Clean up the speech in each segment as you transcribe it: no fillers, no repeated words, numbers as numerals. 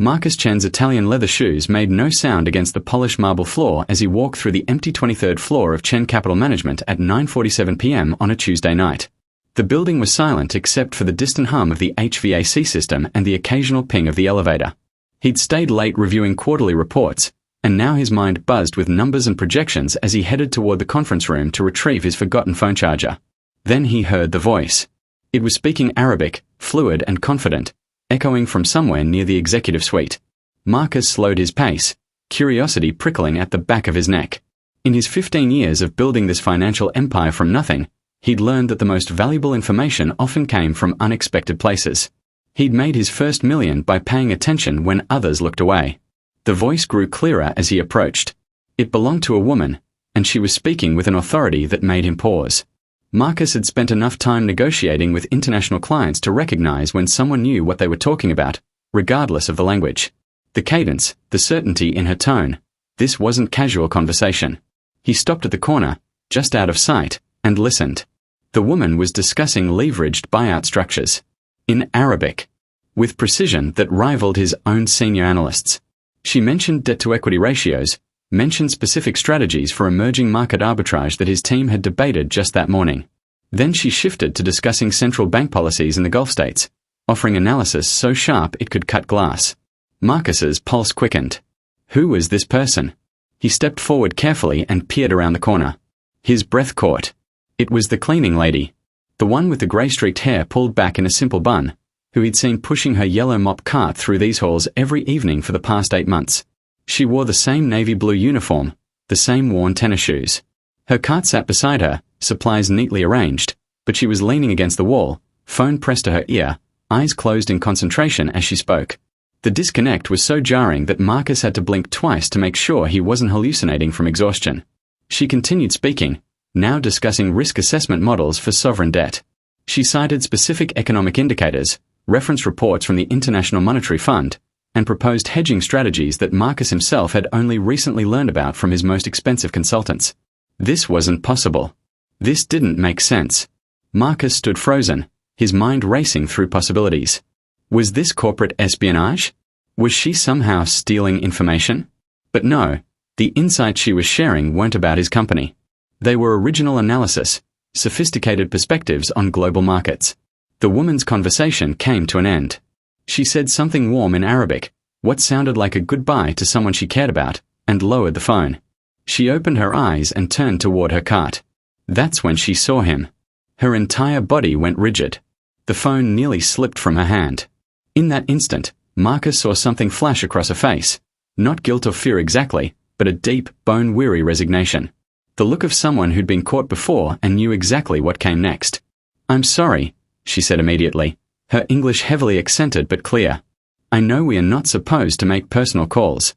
Marcus Chen's Italian leather shoes made no sound against the polished marble floor as he walked through the empty 23rd floor of Chen Capital Management at 9:47 p.m. on a Tuesday night. The building was silent except for the distant hum of the HVAC system and the occasional ping of the elevator. He'd stayed late reviewing quarterly reports, and now his mind buzzed with numbers and projections as he headed toward the conference room to retrieve his forgotten phone charger. Then he heard the voice. It was speaking Arabic, fluid and confident, echoing from somewhere near the executive suite. Marcus slowed his pace, curiosity prickling at the back of his neck. In his 15 years of building this financial empire from nothing, he'd learned that the most valuable information often came from unexpected places. He'd made his first million by paying attention when others looked away. The voice grew clearer as he approached. It belonged to a woman, and she was speaking with an authority that made him pause. Marcus had spent enough time negotiating with international clients to recognize when someone knew what they were talking about, regardless of the language. The cadence, the certainty in her tone. This wasn't casual conversation. He stopped at the corner, just out of sight, and listened. The woman was discussing leveraged buyout structures. In Arabic. With precision that rivaled his own senior analysts. She mentioned debt-to-equity ratios, mentioned specific strategies for emerging market arbitrage that his team had debated just that morning. Then she shifted to discussing central bank policies in the Gulf states, offering analysis so sharp it could cut glass. Marcus's pulse quickened. Who was this person? He stepped forward carefully and peered around the corner. His breath caught. It was the cleaning lady. The one with the grey-streaked hair pulled back in a simple bun, who he'd seen pushing her yellow mop cart through these halls every evening for the past 8 months. She wore the same navy blue uniform, the same worn tennis shoes. Her cart sat beside her, supplies neatly arranged, but she was leaning against the wall, phone pressed to her ear, eyes closed in concentration as she spoke. The disconnect was so jarring that Marcus had to blink twice to make sure he wasn't hallucinating from exhaustion. She continued speaking, now discussing risk assessment models for sovereign debt. She cited specific economic indicators, reference reports from the International Monetary Fund, and proposed hedging strategies that Marcus himself had only recently learned about from his most expensive consultants. This wasn't possible. This didn't make sense. Marcus stood frozen, his mind racing through possibilities. Was this corporate espionage? Was she somehow stealing information? But no, the insights she was sharing weren't about his company. They were original analysis, sophisticated perspectives on global markets. The woman's conversation came to an end. She said something warm in Arabic, what sounded like a goodbye to someone she cared about, and lowered the phone. She opened her eyes and turned toward her cart. That's when she saw him. Her entire body went rigid. The phone nearly slipped from her hand. In that instant, Marcus saw something flash across her face. Not guilt or fear exactly, but a deep, bone-weary resignation. The look of someone who'd been caught before and knew exactly what came next. "I'm sorry," she said immediately, her English heavily accented but clear. "I know we are not supposed to make personal calls.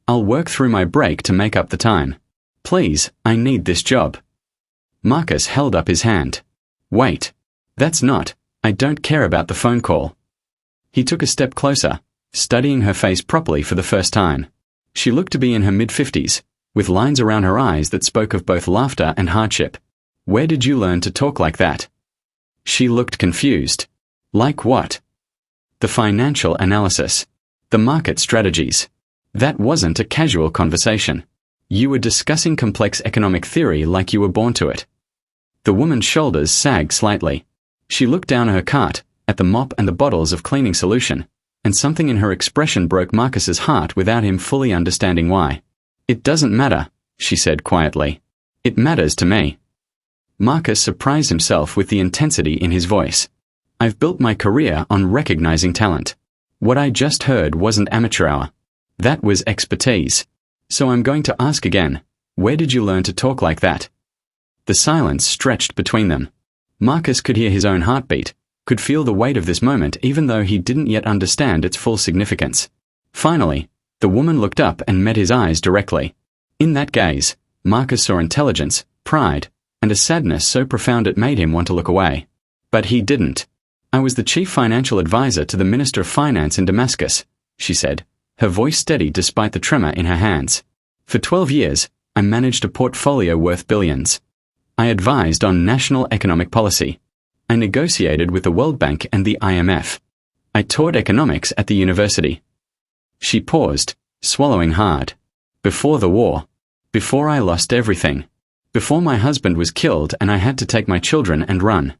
I'll work through my break to make up the time. Please, I need this job." Marcus held up his hand. "Wait. That's not, I don't care about the phone call." He took a step closer, studying her face properly for the first time. She looked to be in her mid-50s, with lines around her eyes that spoke of both laughter and hardship. "Where did you learn to talk like that?" She looked confused. Like what? The financial analysis. The market strategies. That wasn't a casual conversation. You were discussing complex economic theory like you were born to it. The woman's shoulders sagged slightly. She looked down her cart, at the mop and the bottles of cleaning solution, and something in her expression broke Marcus's heart without him fully understanding why. "It doesn't matter," she said quietly. "It matters to me." Marcus surprised himself with the intensity in his voice. "I've built my career on recognizing talent. What I just heard wasn't amateur hour. That was expertise. So I'm going to ask again, where did you learn to talk like that?" The silence stretched between them. Marcus could hear his own heartbeat, could feel the weight of this moment even though he didn't yet understand its full significance. Finally, the woman looked up and met his eyes directly. In that gaze, Marcus saw intelligence, pride, and a sadness so profound it made him want to look away. But he didn't. "I was the chief financial advisor to the Minister of Finance in Damascus," she said, her voice steady despite the tremor in her hands. "For 12 years, I managed a portfolio worth billions. I advised on national economic policy. I negotiated with the World Bank and the IMF. I taught economics at the university." She paused, swallowing hard. Before the war. Before I lost everything. Before my husband was killed and I had to take my children and run.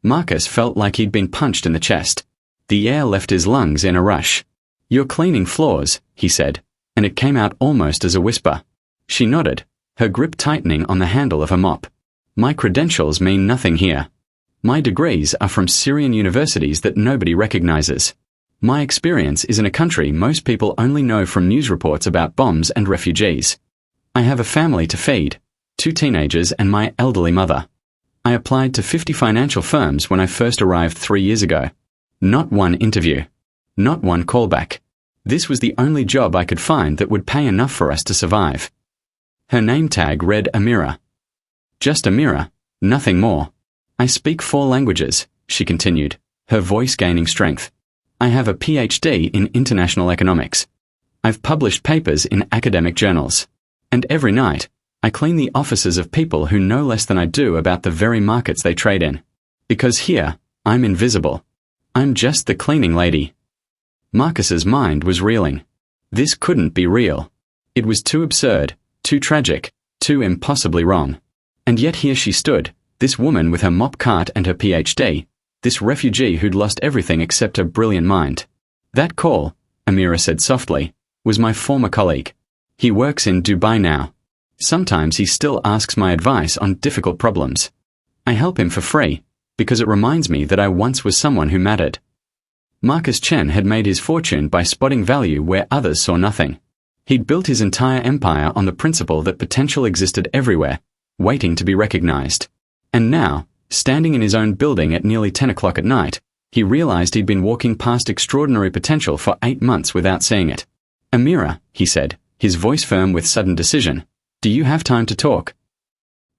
Marcus felt like he'd been punched in the chest. The air left his lungs in a rush. "You're cleaning floors," he said, and it came out almost as a whisper. She nodded, her grip tightening on the handle of her mop. "My credentials mean nothing here. My degrees are from Syrian universities that nobody recognizes. My experience is in a country most people only know from news reports about bombs and refugees. I have a family to feed, 2 teenagers and my elderly mother. I applied to 50 financial firms when I first arrived 3 years ago. Not one interview. Not one callback. This was the only job I could find that would pay enough for us to survive." Her name tag read Amira. "Just Amira, nothing more. I speak 4 languages," she continued, her voice gaining strength. "I have a PhD in international economics. I've published papers in academic journals. And every night, I clean the offices of people who know less than I do about the very markets they trade in. Because here, I'm invisible. I'm just the cleaning lady." Marcus's mind was reeling. This couldn't be real. It was too absurd, too tragic, too impossibly wrong. And yet here she stood, this woman with her mop cart and her PhD, this refugee who'd lost everything except her brilliant mind. "That call," Amira said softly, "was my former colleague. He works in Dubai now. Sometimes he still asks my advice on difficult problems. I help him for free, because it reminds me that I once was someone who mattered." Marcus Chen had made his fortune by spotting value where others saw nothing. He'd built his entire empire on the principle that potential existed everywhere, waiting to be recognized. And now, standing in his own building at nearly 10 o'clock at night, he realized he'd been walking past extraordinary potential for 8 months without seeing it. "Amira," he said, his voice firm with sudden decision, "do you have time to talk?"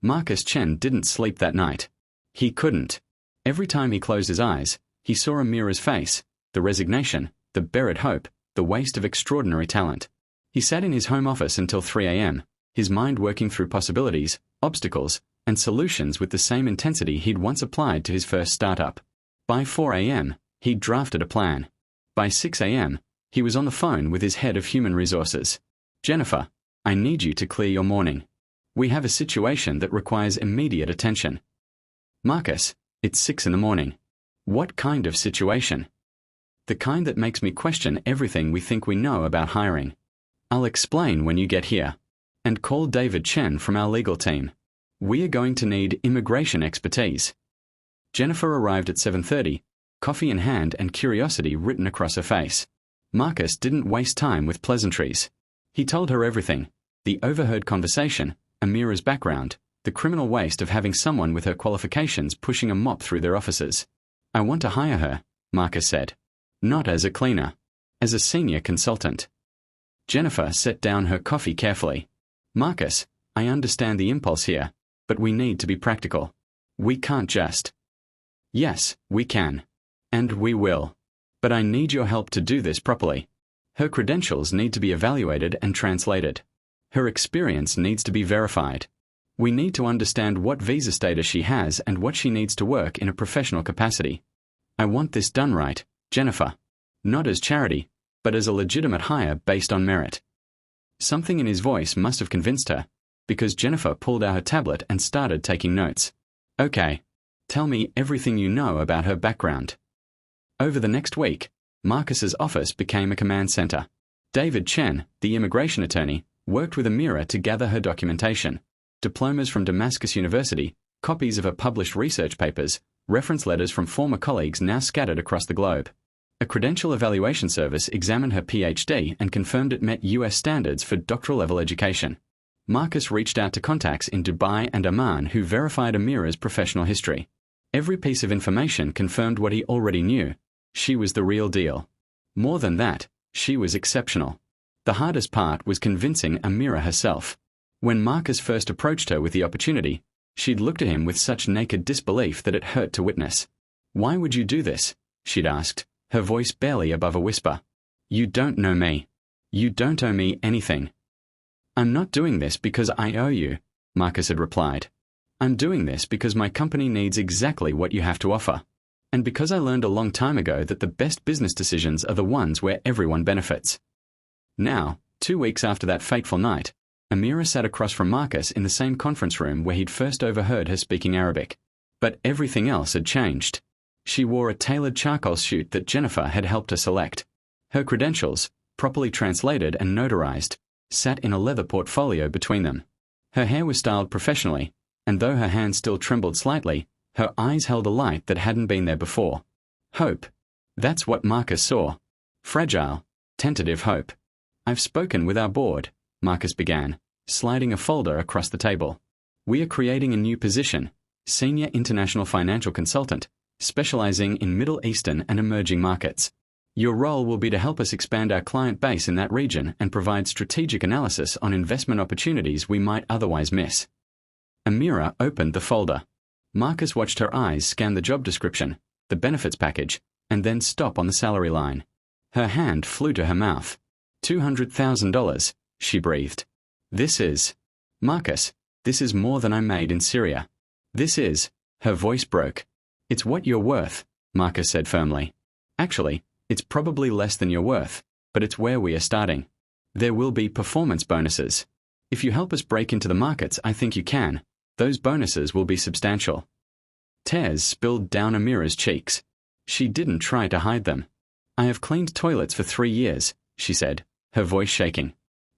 Marcus Chen didn't sleep that night. He couldn't. Every time he closed his eyes, he saw Amira's face, the resignation, the buried hope, the waste of extraordinary talent. He sat in his home office until 3 a.m., his mind working through possibilities, obstacles, and solutions with the same intensity he'd once applied to his first startup. By 4 a.m., he'd drafted a plan. By 6 a.m., he was on the phone with his head of human resources. "Jennifer, I need you to clear your morning. We have a situation that requires immediate attention." "Marcus, it's 6 in the morning. What kind of situation?" "The kind that makes me question everything we think we know about hiring. I'll explain when you get here. And call David Chen from our legal team. We are going to need immigration expertise." Jennifer arrived at 7:30, coffee in hand and curiosity written across her face. Marcus didn't waste time with pleasantries. He told her everything: the overheard conversation, Amira's background, the criminal waste of having someone with her qualifications pushing a mop through their offices. "I want to hire her," Marcus said. "Not as a cleaner. As a senior consultant." Jennifer set down her coffee carefully. "Marcus, I understand the impulse here, but we need to be practical. We can't just—" "Yes, we can. And we will. But I need your help to do this properly. Her credentials need to be evaluated and translated. Her experience needs to be verified. We need to understand what visa status she has and what she needs to work in a professional capacity. I want this done right, Jennifer. Not as charity, but as a legitimate hire based on merit." Something in his voice must have convinced her, because Jennifer pulled out her tablet and started taking notes. "Okay. Tell me everything you know about her background." Over the next week, Marcus's office became a command center. David Chen, the immigration attorney, worked with Amira to gather her documentation: diplomas from Damascus University, copies of her published research papers, reference letters from former colleagues now scattered across the globe. A credential evaluation service examined her PhD and confirmed it met US standards for doctoral-level education. Marcus reached out to contacts in Dubai and Oman who verified Amira's professional history. Every piece of information confirmed what he already knew: she was the real deal. More than that, she was exceptional. The hardest part was convincing Amira herself. When Marcus first approached her with the opportunity, she'd looked at him with such naked disbelief that it hurt to witness. "Why would you do this?" she'd asked, her voice barely above a whisper. "You don't know me. You don't owe me anything." "I'm not doing this because I owe you," Marcus had replied. "I'm doing this because my company needs exactly what you have to offer. And because I learned a long time ago that the best business decisions are the ones where everyone benefits. Now, 2 weeks after that fateful night, Amira sat across from Marcus in the same conference room where he'd first overheard her speaking Arabic. But everything else had changed. She wore a tailored charcoal suit that Jennifer had helped her select. Her credentials, properly translated and notarized, sat in a leather portfolio between them. Her hair was styled professionally, and though her hands still trembled slightly, her eyes held a light that hadn't been there before. Hope. That's what Marcus saw. Fragile, tentative hope. "I've spoken with our board," Marcus began, sliding a folder across the table. "We are creating a new position, Senior International Financial Consultant, specializing in Middle Eastern and emerging markets. Your role will be to help us expand our client base in that region and provide strategic analysis on investment opportunities we might otherwise miss." Amira opened the folder. Marcus watched her eyes scan the job description, the benefits package, and then stop on the salary line. Her hand flew to her mouth. $200,000, she breathed. "This is... Marcus, this is more than I made in Syria. This is..." Her voice broke. "It's what you're worth," Marcus said firmly. "Actually, it's probably less than you're worth, but it's where we are starting. There will be performance bonuses. If you help us break into the markets I think you can, those bonuses will be substantial." Tears spilled down Amira's cheeks. She didn't try to hide them. "I have cleaned toilets for 3 years, she said, her voice shaking.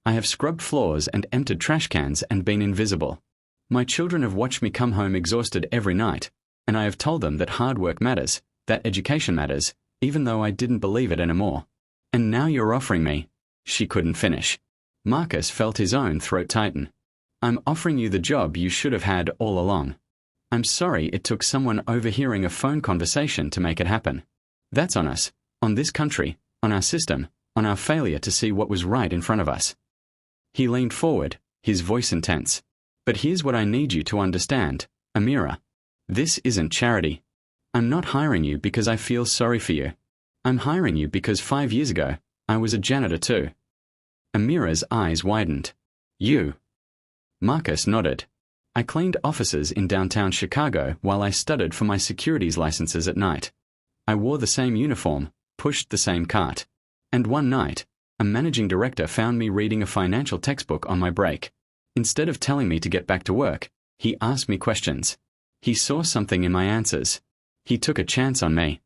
"I have scrubbed floors and emptied trash cans and been invisible. My children have watched me come home exhausted every night, and I have told them that hard work matters, that education matters, even though I didn't believe it anymore. And now you're offering me..." She couldn't finish. Marcus felt his own throat tighten. "I'm offering you the job you should have had all along. I'm sorry it took someone overhearing a phone conversation to make it happen. That's on us, on this country, on our system, on our failure to see what was right in front of us." He leaned forward, his voice intense. "But here's what I need you to understand, Amira. This isn't charity. I'm not hiring you because I feel sorry for you. I'm hiring you because 5 years ago, I was a janitor too." Amira's eyes widened. "You?" Marcus nodded. "I cleaned offices in downtown Chicago while I studied for my securities licenses at night. I wore the same uniform, pushed the same cart. And one night, a managing director found me reading a financial textbook on my break. Instead of telling me to get back to work, he asked me questions. He saw something in my answers. He took a chance on me."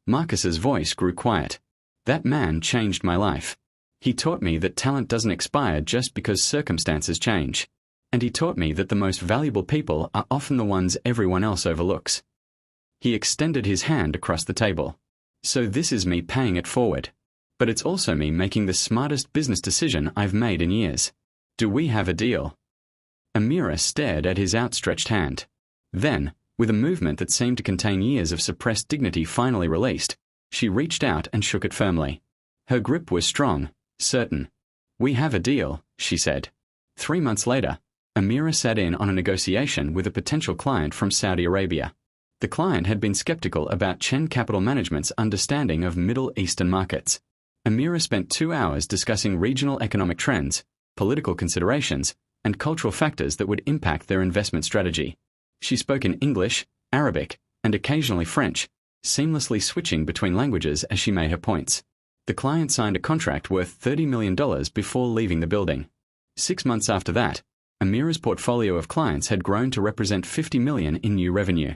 Marcus's voice grew quiet. "That man changed my life. He taught me that talent doesn't expire just because circumstances change. And he taught me that the most valuable people are often the ones everyone else overlooks." He extended his hand across the table. "So this is me paying it forward. But it's also me making the smartest business decision I've made in years. Do we have a deal?" Amira stared at his outstretched hand. Then, with a movement that seemed to contain years of suppressed dignity finally released, she reached out and shook it firmly. Her grip was strong, certain. "We have a deal," she said. 3 months later, Amira sat in on a negotiation with a potential client from Saudi Arabia. The client had been skeptical about Chen Capital Management's understanding of Middle Eastern markets. Amira spent 2 hours discussing regional economic trends, political considerations, and cultural factors that would impact their investment strategy. She spoke in English, Arabic, and occasionally French, seamlessly switching between languages as she made her points. The client signed a contract worth $30 million before leaving the building. 6 months after that, Amira's portfolio of clients had grown to represent $50 million in new revenue.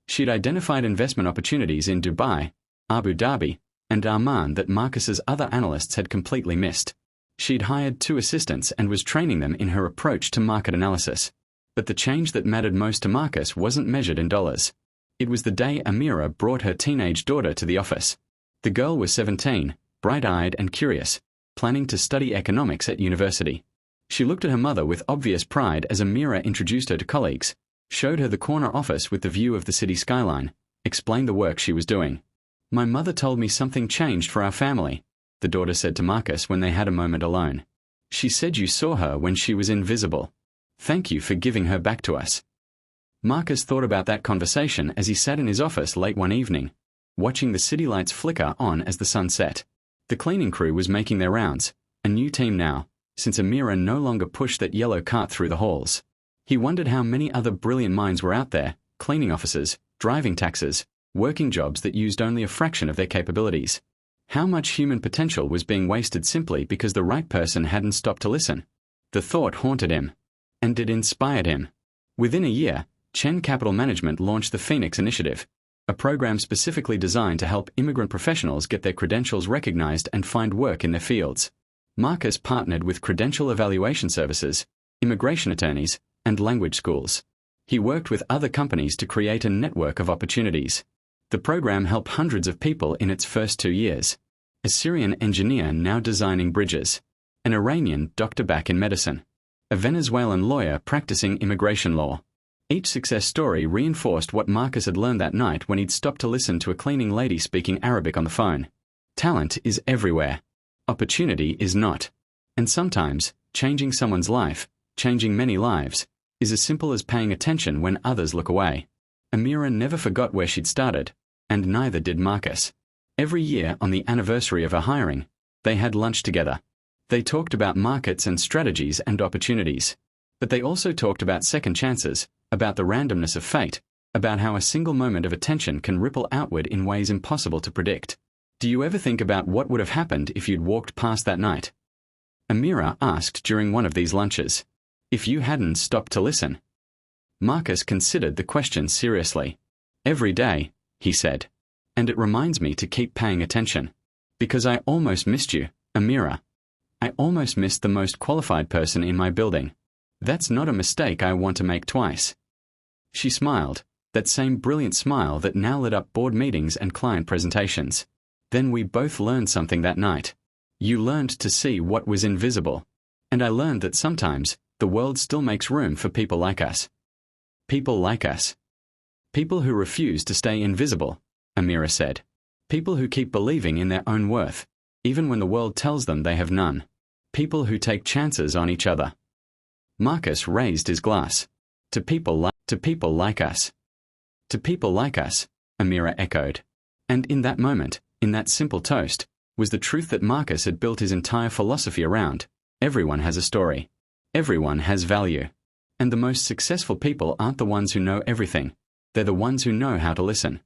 She'd identified investment opportunities in Dubai, Abu Dhabi, and Amman that Marcus's other analysts had completely missed. She'd hired 2 assistants and was training them in her approach to market analysis. But the change that mattered most to Marcus wasn't measured in dollars. It was the day Amira brought her teenage daughter to the office. The girl was 17, bright-eyed and curious, planning to study economics at university. She looked at her mother with obvious pride as Amira introduced her to colleagues, showed her the corner office with the view of the city skyline, explained the work she was doing. "My mother told me something changed for our family," the daughter said to Marcus when they had a moment alone. "She said you saw her when she was invisible. Thank you for giving her back to us." Marcus thought about that conversation as he sat in his office late one evening, watching the city lights flicker on as the sun set. The cleaning crew was making their rounds, a new team now, since Amira no longer pushed that yellow cart through the halls. He wondered how many other brilliant minds were out there, cleaning offices, driving taxes, working jobs that used only a fraction of their capabilities. How much human potential was being wasted simply because the right person hadn't stopped to listen? The thought haunted him. And it inspired him. Within a year, Chen Capital Management launched the Phoenix Initiative, a program specifically designed to help immigrant professionals get their credentials recognized and find work in their fields. Marcus partnered with credential evaluation services, immigration attorneys, and language schools. He worked with other companies to create a network of opportunities. The program helped hundreds of people in its first 2 years. A Syrian engineer now designing bridges. An Iranian doctor back in medicine. A Venezuelan lawyer practicing immigration law. Each success story reinforced what Marcus had learned that night when he'd stopped to listen to a cleaning lady speaking Arabic on the phone. Talent is everywhere. Opportunity is not. And sometimes, changing someone's life, changing many lives, is as simple as paying attention when others look away. Amira never forgot where she'd started, and neither did Marcus. Every year on the anniversary of her hiring, they had lunch together. They talked about markets and strategies and opportunities. But they also talked about second chances, about the randomness of fate, about how a single moment of attention can ripple outward in ways impossible to predict. Do you ever think about what would have happened if you'd walked past that night? Amira asked during one of these lunches. If you hadn't stopped to listen. Marcus considered the question seriously. Every day, he said. And it reminds me to keep paying attention. Because I almost missed you, Amira. I almost missed the most qualified person in my building. That's not a mistake I want to make twice. She smiled, that same brilliant smile that now lit up board meetings and client presentations. Then we both learned something that night. You learned to see what was invisible. And I learned that sometimes, the world still makes room for people like us. People like us. People who refuse to stay invisible, Amira said. People who keep believing in their own worth, even when the world tells them they have none. People who take chances on each other. Marcus raised his glass. To people like us. To people like us, Amira echoed. And in that moment, in that simple toast, was the truth that Marcus had built his entire philosophy around. Everyone has a story. Everyone has value. And the most successful people aren't the ones who know everything. They're the ones who know how to listen.